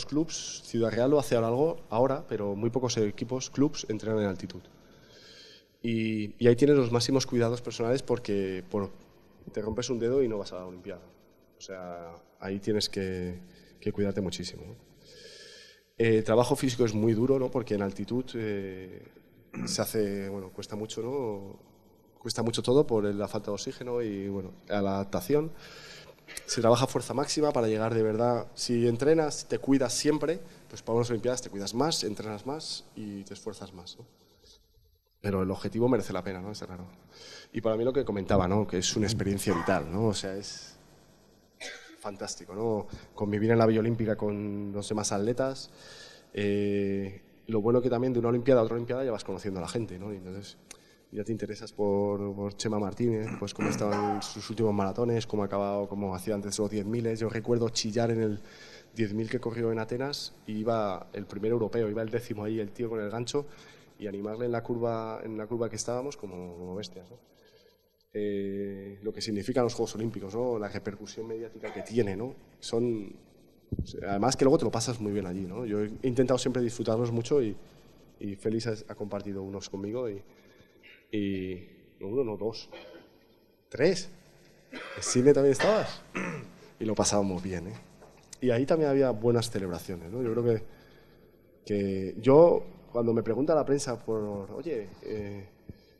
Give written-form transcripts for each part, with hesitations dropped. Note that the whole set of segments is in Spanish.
pocos clubs, Ciudad Real lo hace ahora, pero muy pocos equipos, clubs, entrenan en altitud. Y ahí tienes los máximos cuidados personales porque te rompes un dedo y no vas a la Olimpiada. O sea, ahí tienes que cuidarte muchísimo, ¿no? El trabajo físico es muy duro, ¿no? Porque en altitud se hace, bueno, cuesta mucho, ¿no? Cuesta mucho todo por la falta de oxígeno y, bueno, a la adaptación. Se trabaja a fuerza máxima para llegar de verdad. Si entrenas, te cuidas siempre, pues para unas Olimpiadas te cuidas más, entrenas más y te esfuerzas más, ¿no? Pero el objetivo merece la pena, ¿no? Está claro. Y para mí lo que comentaba, ¿no? Que es una experiencia vital, ¿no? O sea, es fantástico, ¿no? Convivir en la Villa Olímpica con los demás atletas. Lo bueno que también de una Olimpiada a otra Olimpiada ya vas conociendo a la gente, ¿no? Y entonces ya te interesas por Chema Martínez, pues cómo estaba en sus últimos maratones, cómo ha acabado, cómo hacía antes los 10.000. Yo recuerdo chillar en el 10.000 que corrió en Atenas y iba el primer europeo, iba el 10º ahí, el tío con el gancho, y animarle en la curva que estábamos como bestias, ¿no? Lo que significan los Juegos Olímpicos, ¿no? La repercusión mediática que tiene, ¿no? Además que luego te lo pasas muy bien allí, ¿no? Yo he intentado siempre disfrutarlos mucho y Félix ha compartido unos conmigo y no uno, no dos, tres. ¿En cine también estabas? Y lo pasábamos bien, ¿eh? Y ahí también había buenas celebraciones, ¿no? Yo creo que yo, cuando me pregunta la prensa por, oye,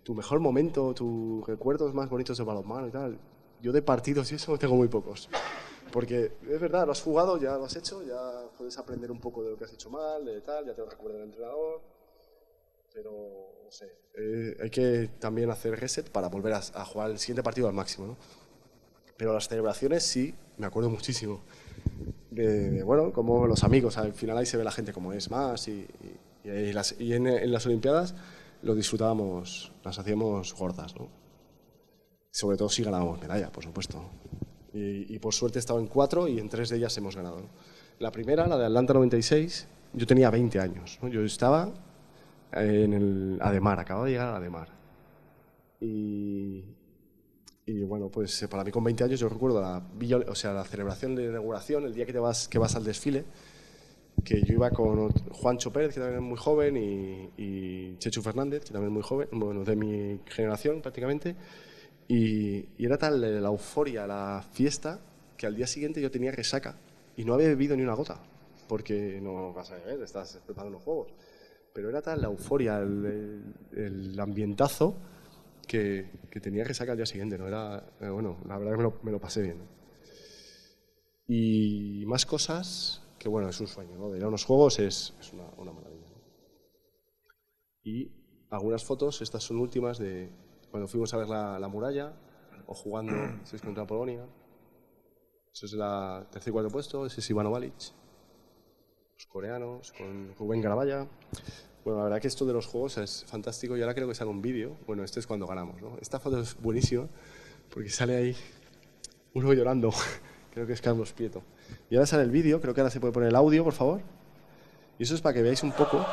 tu mejor momento, tus recuerdos más bonitos de balonmano y tal, yo de partidos y eso tengo muy pocos. Porque es verdad, lo has jugado, ya lo has hecho, ya puedes aprender un poco de lo que has hecho mal, de tal, ya te lo recuerda el entrenador. Pero, no sé, hay que también hacer reset para volver a jugar el siguiente partido al máximo, ¿no? Pero las celebraciones sí, me acuerdo muchísimo. Bueno, como los amigos, al final ahí se ve la gente como es más y en las Olimpiadas lo disfrutábamos, las hacíamos gordas, ¿no? Sobre todo si ganábamos medalla, por supuesto. Y por suerte he estado en 4 y en 3 de ellas hemos ganado, ¿no? La primera, la de Atlanta 96, yo tenía 20 años, ¿no? Yo estaba en el Ademar, acababa de llegar al Ademar. Y bueno, pues para mí con 20 años yo recuerdo la celebración de inauguración, el día que vas al desfile, que yo iba con Juancho Pérez, que también es muy joven, y Chechu Fernández, que también es muy joven, bueno, de mi generación prácticamente, y era tal la euforia, la fiesta, que al día siguiente yo tenía resaca y no había bebido ni una gota, porque no vas a beber, estás preparando los juegos. Pero era tal la euforia, el ambientazo, que tenía resaca al día siguiente, ¿no? Bueno, la verdad que me lo pasé bien, ¿no? Y más cosas, que bueno, es un sueño, ¿no? De ir a unos juegos es una maravilla, ¿no? Y algunas fotos, estas son últimas de cuando fuimos a ver la muralla, o jugando 6 contra Polonia. Eso es el tercer y cuarto puesto, ese es Ivano Balic. Los coreanos, con Rubén Garabaya. Bueno, la verdad que esto de los juegos es fantástico y ahora creo que sale un vídeo. Bueno, este es cuando ganamos, ¿no? Esta foto es buenísima porque sale ahí uno llorando. Creo que es Carlos Prieto. Y ahora sale el vídeo, creo que ahora se puede poner el audio, por favor. Y eso es para que veáis un poco.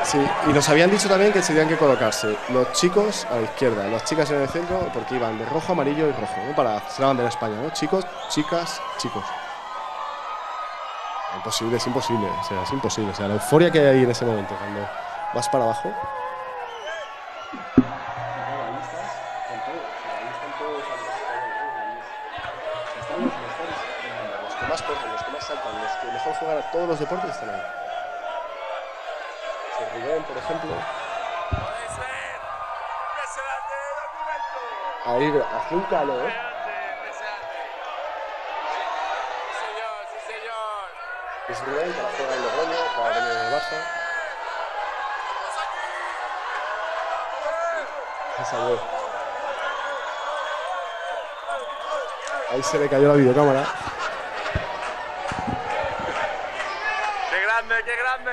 Sí, y nos habían dicho también que tenían que colocarse los chicos a la izquierda, las chicas en el centro, porque iban de rojo, amarillo y rojo, ¿no? Para hacer la bandera de España, ¿no? Chicos, chicas, chicos. Imposible, es imposible, o sea, es imposible. O sea, la euforia que hay ahí en ese momento, cuando vas para abajo. Están los mejores, los que más corren, los que más saltan, los que mejor juegan a todos los deportes están ahí. Rubén, por ejemplo. Ahí hace un calor. Es Rubén, que la juega en Logroño, que ha venido en el Barça. Ahí se le cayó la videocámara. ¡Qué grande, qué grande!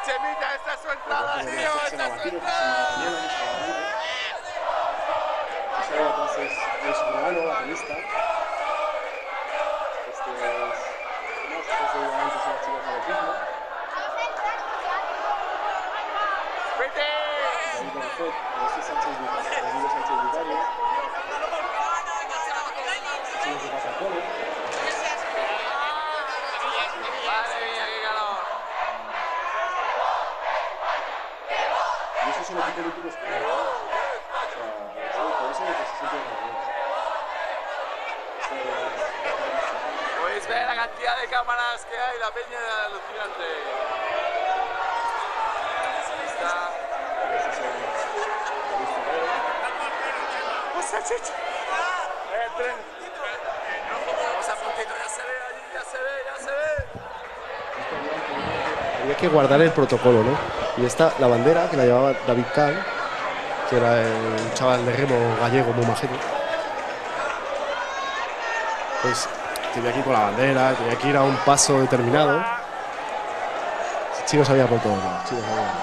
Chemita, esta es su entrada, tío, esta es su entrada. Entonces, es Romano, la tenista. Este es antes de las chicas de atletismo. es el equipo olímpico español, ¿no? O sea, por eso que se siente Podéis ver la cantidad de cámaras que hay, la peña alucinante. Vamos a puntito, ya se ve allí, ya se ve, ya se ve. Había que guardar el protocolo, ¿no? Y esta, la bandera, que la llevaba David Kahn, que era un chaval de remo gallego muy majero. Pues tenía que ir con la bandera, tenía que ir a un paso determinado. Chicos había por todos lados, chicos había.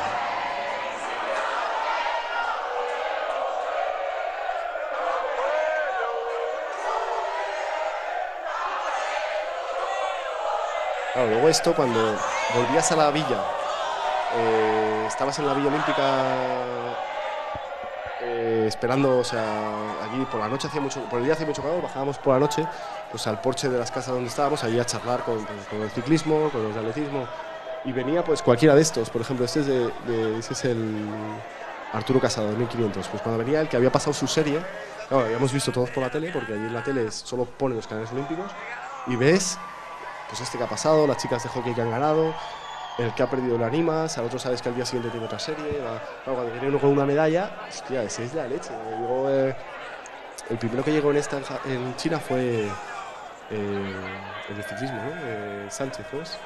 Claro, luego esto, cuando volvías a la villa, estabas en la Villa Olímpica esperando, o sea, allí por la noche hacía mucho, por el día hacía mucho calor, bajábamos por la noche, pues al porche de las casas donde estábamos, allí a charlar con el ciclismo, con los de atletismo, y venía pues cualquiera de estos, por ejemplo, este es el Arturo Casado, de 1500, pues cuando venía el que había pasado su serie, claro, habíamos visto todos por la tele, porque allí en la tele solo ponen los canales olímpicos, y ves pues este que ha pasado, las chicas de hockey que han ganado, el que ha perdido lo animas, al otro sabes que al día siguiente tiene otra serie, claro, cuando viene uno con una medalla, hostia, ese es la leche. Luego, el primero que llegó en China fue el de ciclismo, ¿no? Sánchez, ¿no es?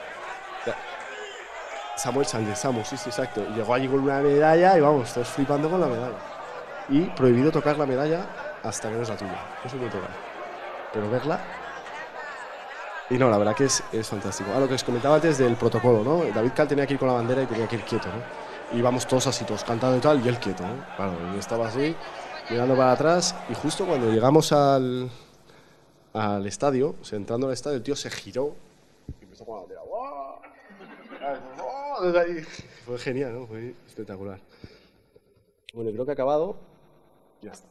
Samuel Sánchez, sí, exacto. Y llegó allí con una medalla y vamos, todos flipando con la medalla. Y prohibido tocar la medalla hasta que no es la tuya, no se puede tocar. Pero verla. Y no, la verdad que es fantástico. Lo que os comentaba antes del protocolo, ¿no? David Kahn tenía que ir con la bandera y tenía que ir quieto, ¿no? Y íbamos todos así, todos cantando y tal, y él quieto, ¿no? Claro, y estaba así, mirando para atrás, y justo cuando llegamos al estadio, o sea, entrando al estadio, el tío se giró y empezó con la bandera. ¡Wow! Desde ahí. Fue genial, ¿no? Fue espectacular. Bueno, creo que ha acabado. Ya está.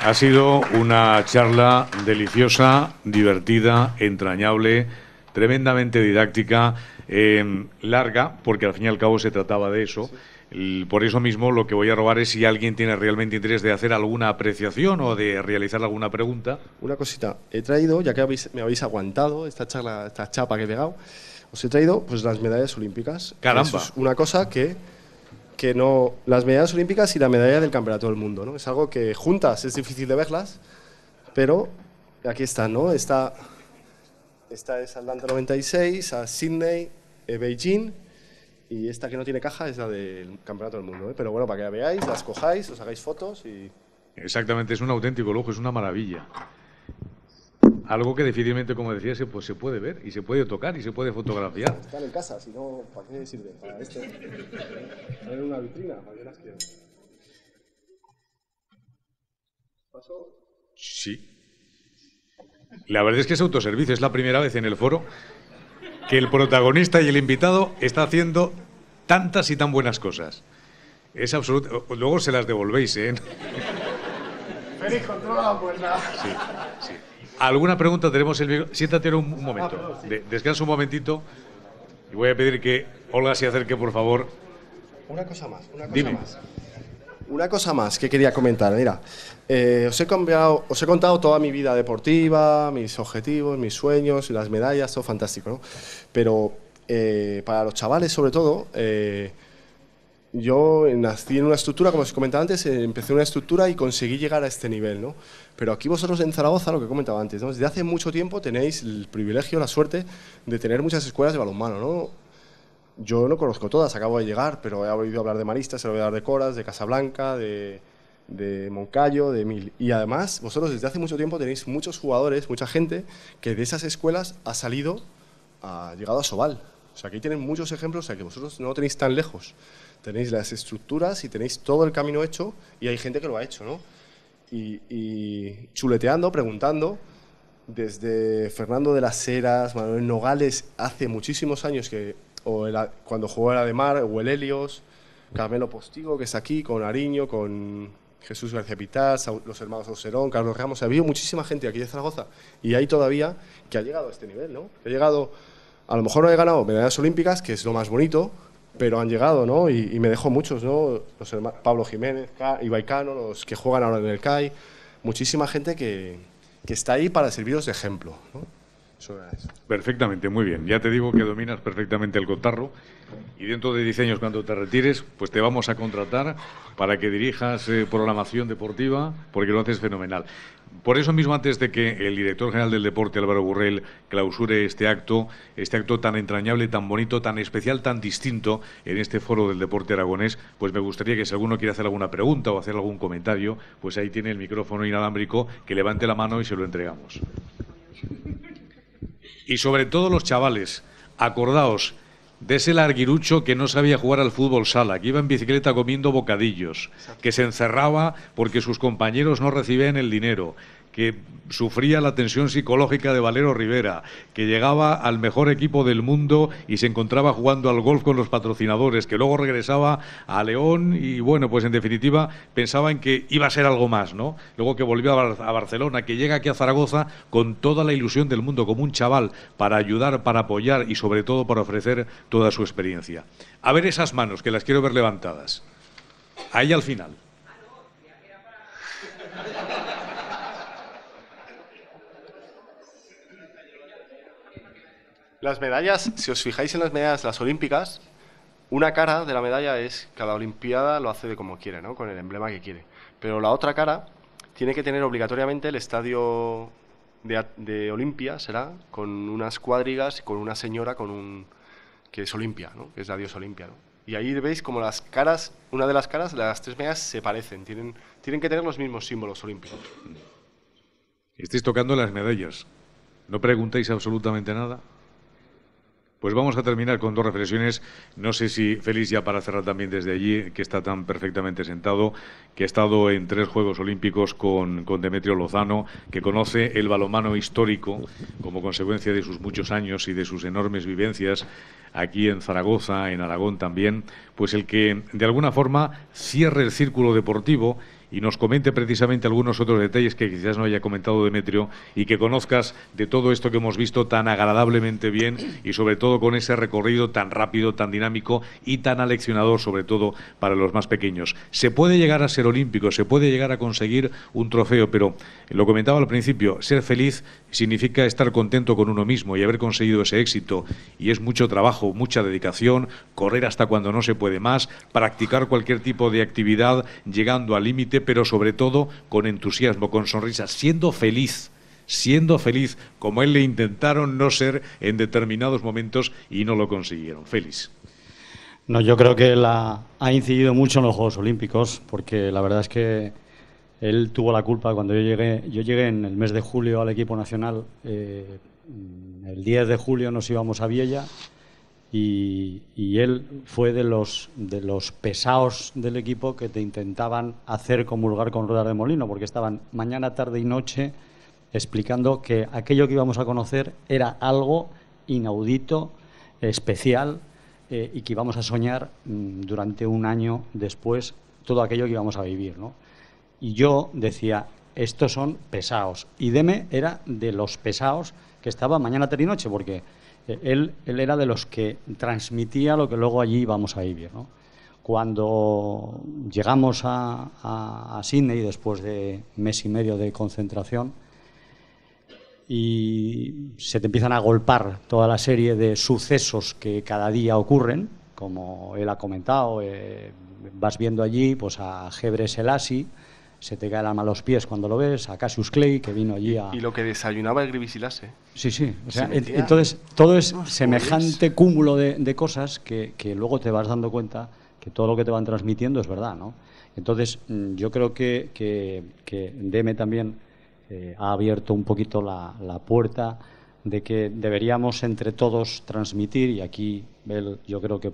Ha sido una charla deliciosa, divertida, entrañable, tremendamente didáctica, larga, porque al fin y al cabo se trataba de eso. Por eso mismo lo que voy a robar es si alguien tiene realmente interés de hacer alguna apreciación o de realizar alguna pregunta. Una cosita, he traído, ya que me habéis aguantado esta charla, esta chapa que he pegado, os he traído pues las medallas olímpicas. ¡Caramba! Eso es una cosa que no, las medallas olímpicas y la medalla del campeonato del mundo, ¿no? Es algo que juntas es difícil de verlas, pero aquí están, ¿no? Esta es Atlanta 96, a Sydney, Beijing, y esta que no tiene caja es la del campeonato del mundo, ¿eh? Pero bueno, para que la veáis, las cojáis, os hagáis fotos y... Exactamente, es un auténtico lujo, es una maravilla. Algo que difícilmente, como decía, se puede ver y se puede tocar y se puede fotografiar. Están en casa, si no, ¿para qué sirve? Para esto. Poner una vitrina, ¿para qué las quiero? ¿Paso? Sí. La verdad es que es autoservicio, es la primera vez en el foro que el protagonista y el invitado está haciendo tantas y tan buenas cosas. Es absoluto. Luego se las devolvéis, ¿eh? Félix, controla la puerta. Sí, sí. ¿Alguna pregunta? Tenemos el micro. Siéntate un momento. Descansa un momentito. Y voy a pedir que Olga se acerque, por favor. Una cosa más. Dime. Una cosa más que quería comentar. Mira, os he contado toda mi vida deportiva, mis objetivos, mis sueños, las medallas, todo fantástico, ¿no? Pero para los chavales, sobre todo, yo nací en una estructura, como os comentaba antes, empecé en una estructura y conseguí llegar a este nivel, ¿no? Pero aquí vosotros en Zaragoza, lo que comentaba antes, ¿no? Desde hace mucho tiempo tenéis el privilegio, la suerte de tener muchas escuelas de balonmano, ¿no? Yo no conozco todas, acabo de llegar, pero he oído hablar de Maristas, he oído hablar de Coras, de Casablanca, de Moncayo, de Mil. Y además, vosotros desde hace mucho tiempo tenéis muchos jugadores, mucha gente que de esas escuelas ha llegado a Sobal. O sea, aquí tienen muchos ejemplos, o sea, que vosotros no lo tenéis tan lejos. Tenéis las estructuras y tenéis todo el camino hecho y hay gente que lo ha hecho, ¿no? Y chuleteando, preguntando, desde Fernando de las Heras, Manuel Nogales, hace muchísimos años que, cuando jugó el Ademar, o el Helios, Carmelo Postigo, que está aquí, con Ariño, con Jesús García Pitás, los hermanos Auserón, Carlos Ramos. Ha habido muchísima gente aquí de Zaragoza y hay todavía que ha llegado a este nivel, ¿no? Que ha llegado, a lo mejor no he ganado medallas olímpicas, que es lo más bonito, pero han llegado, ¿no? Y me dejó muchos, ¿no? Los hermanos, Pablo Jiménez, Ibai Cano, los que juegan ahora en el CAI, muchísima gente que está ahí para serviros de ejemplo, ¿no? Eso era eso. Perfectamente, muy bien. Ya te digo que dominas perfectamente el cotarro y dentro de 10 años, cuando te retires, pues te vamos a contratar para que dirijas programación deportiva, porque lo haces fenomenal. Por eso mismo, antes de que el director general del deporte, Álvaro Burrell, clausure este acto tan entrañable, tan bonito, tan especial, tan distinto en este foro del deporte aragonés, pues me gustaría que si alguno quiere hacer alguna pregunta o hacer algún comentario, pues ahí tiene el micrófono inalámbrico, que levante la mano y se lo entregamos. Y sobre todo los chavales, acordaos de ese larguirucho que no sabía jugar al fútbol sala, que iba en bicicleta comiendo bocadillos, que se encerraba porque sus compañeros no recibían el dinero, que sufría la tensión psicológica de Valero Rivera, que llegaba al mejor equipo del mundo y se encontraba jugando al golf con los patrocinadores, que luego regresaba a León y, bueno, pues en definitiva pensaba en que iba a ser algo más, ¿no? Luego que volvió a Barcelona, que llega aquí a Zaragoza con toda la ilusión del mundo, como un chaval, para ayudar, para apoyar y sobre todo para ofrecer toda su experiencia. A ver esas manos, que las quiero ver levantadas. Ahí al final. Las medallas, si os fijáis en las medallas, las olímpicas, una cara de la medalla es cada olimpiada lo hace de como quiere, ¿no? Con el emblema que quiere. Pero la otra cara tiene que tener obligatoriamente el estadio de Olimpia, será, con unas cuadrigas y con una señora que es Olimpia, ¿no? Que es la diosa Olimpia, ¿no? Y ahí veis como las caras, una de las caras de las tres medallas se parecen, tienen que tener los mismos símbolos olímpicos. Estáis tocando las medallas. ¿No preguntáis absolutamente nada? Pues vamos a terminar con dos reflexiones. No sé si Félix, ya para cerrar también desde allí, que está tan perfectamente sentado, que ha estado en 3 Juegos Olímpicos con Demetrio Lozano, que conoce el balonmano histórico como consecuencia de sus muchos años y de sus enormes vivencias aquí en Zaragoza, en Aragón también, pues el que de alguna forma cierre el círculo deportivo y nos comente precisamente algunos otros detalles que quizás no haya comentado Demetrio y que conozcas de todo esto que hemos visto tan agradablemente bien y sobre todo con ese recorrido tan rápido, tan dinámico y tan aleccionador, sobre todo para los más pequeños. Se puede llegar a ser olímpico, se puede llegar a conseguir un trofeo, pero lo comentaba al principio, ser feliz significa estar contento con uno mismo y haber conseguido ese éxito, y es mucho trabajo, mucha dedicación, correr hasta cuando no se puede más, practicar cualquier tipo de actividad llegando al límite, pero sobre todo con entusiasmo, con sonrisas, siendo feliz, como él le intentaron no ser en determinados momentos y no lo consiguieron. Félix. No, yo creo que él ha incidido mucho en los Juegos Olímpicos, porque la verdad es que él tuvo la culpa cuando yo llegué en el mes de julio al equipo nacional. El 10 de julio nos íbamos a Viella. Y él fue de los pesados del equipo que te intentaban hacer comulgar con ruedas de molino, porque estaban mañana, tarde y noche explicando que aquello que íbamos a conocer era algo inaudito, especial, y que íbamos a soñar durante un año después todo aquello que íbamos a vivir, ¿no? Y yo decía, estos son pesados. Y Deme era de los pesados que estaba mañana, tarde y noche, porque él era de los que transmitía lo que luego allí íbamos a vivir, ¿no? Cuando llegamos a Sydney, después de mes y medio de concentración, y se te empiezan a golpar toda la serie de sucesos que cada día ocurren, como él ha comentado, vas viendo allí pues a Gebre Selassie, se te cae el alma a los pies cuando lo ves, a Cassius Clay, que vino allí a... Y lo que desayunaba el Gribisilase. Sí. O sea, entonces, todo es semejante cúmulo de cosas que luego te vas dando cuenta que todo lo que te van transmitiendo es verdad, ¿no? Entonces, yo creo que Deme también ha abierto un poquito la puerta de que deberíamos entre todos transmitir, y aquí yo creo que